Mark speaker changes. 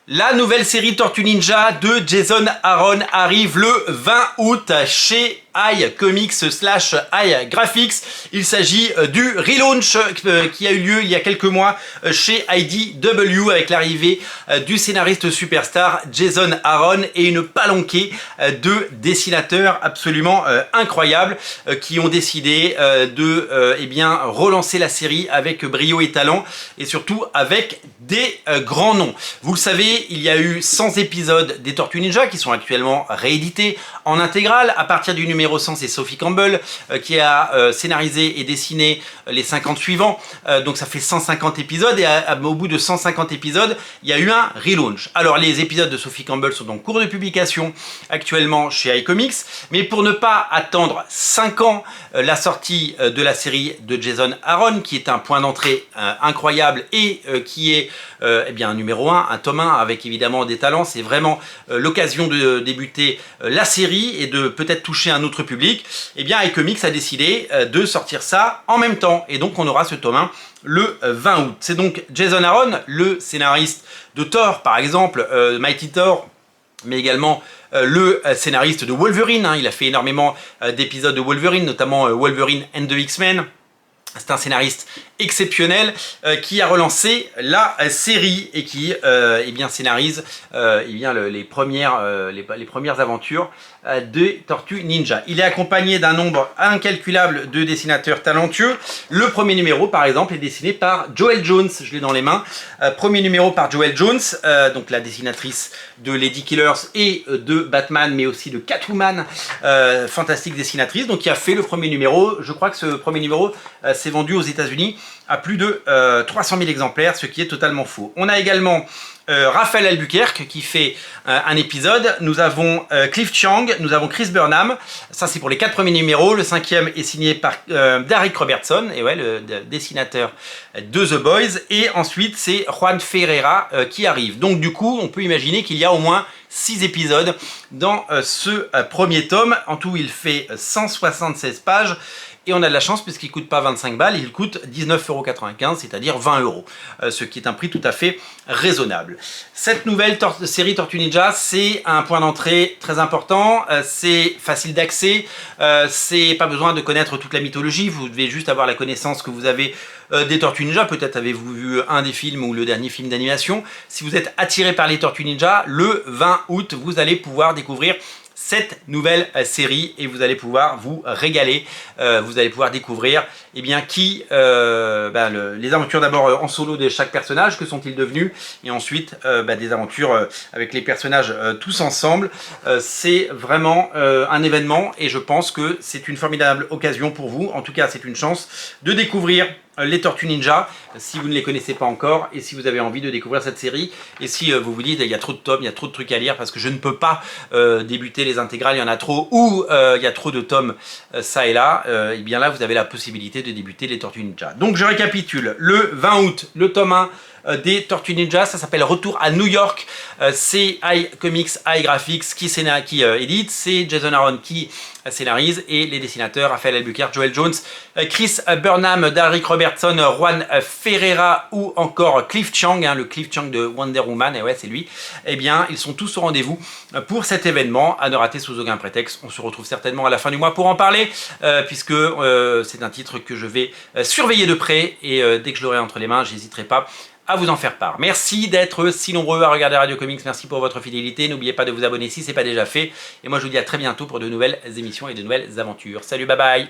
Speaker 1: La nouvelle série Tortue Ninja de Jason Aaron arrive le 20 août chez iComics/iGraphics. Il s'agit du relaunch qui a eu lieu il y a quelques mois chez IDW avec l'arrivée du scénariste superstar Jason Aaron et une palanquée de dessinateurs absolument incroyables qui ont décidé de relancer la série avec brio et talent et surtout avec des grands noms. Vous le savez, il y a eu 100 épisodes des Tortues Ninja qui sont actuellement réédités en intégrale. À partir du numéro 100, c'est Sophie Campbell qui a scénarisé et dessiné les 50 suivants. Donc ça fait 150 épisodes et au bout de 150 épisodes, il y a eu un relaunch. Alors les épisodes de Sophie Campbell sont en cours de publication actuellement chez iComics, mais pour ne pas attendre 5 ans la sortie de la série de Jason Aaron, qui est un point d'entrée incroyable et qui est un numéro 1, un tome 1 avec évidemment des talents, c'est vraiment l'occasion de débuter la série et de peut-être toucher un autre public. Eh bien iComics a décidé de sortir ça en même temps et donc on aura ce tome 1 le 20 août. C'est donc Jason Aaron, le scénariste de Thor par exemple, Mighty Thor, mais également le scénariste de Wolverine. Il a fait énormément d'épisodes de Wolverine, notamment Wolverine and the X-Men. C'est un scénariste exceptionnel qui a relancé la série et qui scénarise les premières aventures des Tortues Ninja. Il est accompagné d'un nombre incalculable de dessinateurs talentueux. Le premier numéro, par exemple, est dessiné par Joëlle Jones. Je l'ai dans les mains. Premier numéro par Joëlle Jones, donc la dessinatrice de Lady Killers et de Batman, mais aussi de Catwoman. Fantastique dessinatrice. Donc, qui a fait le premier numéro. Je crois que ce premier numéro s'est vendu aux États-Unis à plus de 300 000 exemplaires, ce qui est totalement faux. On a également Raphaël Albuquerque qui fait un épisode. Nous avons Cliff Chiang, nous avons Chris Burnham. Ça, c'est pour les 4 premiers numéros. Le 5e est signé par Darick Robertson, et ouais, le dessinateur de The Boys. Et ensuite, c'est Juan Ferreira qui arrive. Donc, du coup, on peut imaginer qu'il y a au moins 6 épisodes dans ce premier tome. En tout, il fait 176 pages. Et on a de la chance puisqu'il ne coûte pas 25 balles, il coûte 19,95 €, c'est-à-dire 20 €, ce qui est un prix tout à fait raisonnable. Cette nouvelle série Tortue Ninja, c'est un point d'entrée très important, c'est facile d'accès, c'est pas besoin de connaître toute la mythologie, vous devez juste avoir la connaissance que vous avez des Tortues Ninja, peut-être avez-vous vu un des films ou le dernier film d'animation. Si vous êtes attiré par les Tortues Ninja, le 20 août, vous allez pouvoir découvrir cette nouvelle série et vous allez pouvoir vous régaler, vous allez pouvoir découvrir les aventures d'abord en solo de chaque personnage, que sont-ils devenus, et ensuite des aventures avec les personnages tous ensemble. C'est vraiment un événement et je pense que c'est une formidable occasion pour vous, en tout cas c'est une chance de découvrir les Tortues Ninja, si vous ne les connaissez pas encore et si vous avez envie de découvrir cette série et si vous vous dites il y a trop de tomes, il y a trop de trucs à lire parce que je ne peux pas débuter les intégrales, il y en a trop, ou il y a trop de tomes ça et là, et bien là vous avez la possibilité de débuter les Tortues Ninja. Donc je récapitule, le 20 août, le tome 1 des Tortues Ninja, ça s'appelle Retour à New York, c'est iComics, iGraphics qui édite, c'est Jason Aaron qui scénarise et les dessinateurs Raphaël Albuquerque, Joëlle Jones, Chris Burnham, Darick Robertson, Juan Ferreira ou encore Cliff Chiang, le Cliff Chiang de Wonder Woman, et ouais c'est lui. Eh bien ils sont tous au rendez-vous pour cet événement, à ne rater sous aucun prétexte. On se retrouve certainement à la fin du mois pour en parler puisque c'est un titre que je vais surveiller de près et dès que je l'aurai entre les mains, j'hésiterai pas à vous en faire part. Merci d'être si nombreux à regarder Radio Comics, merci pour votre fidélité, n'oubliez pas de vous abonner si ce n'est pas déjà fait, et moi je vous dis à très bientôt pour de nouvelles émissions et de nouvelles aventures. Salut, bye bye.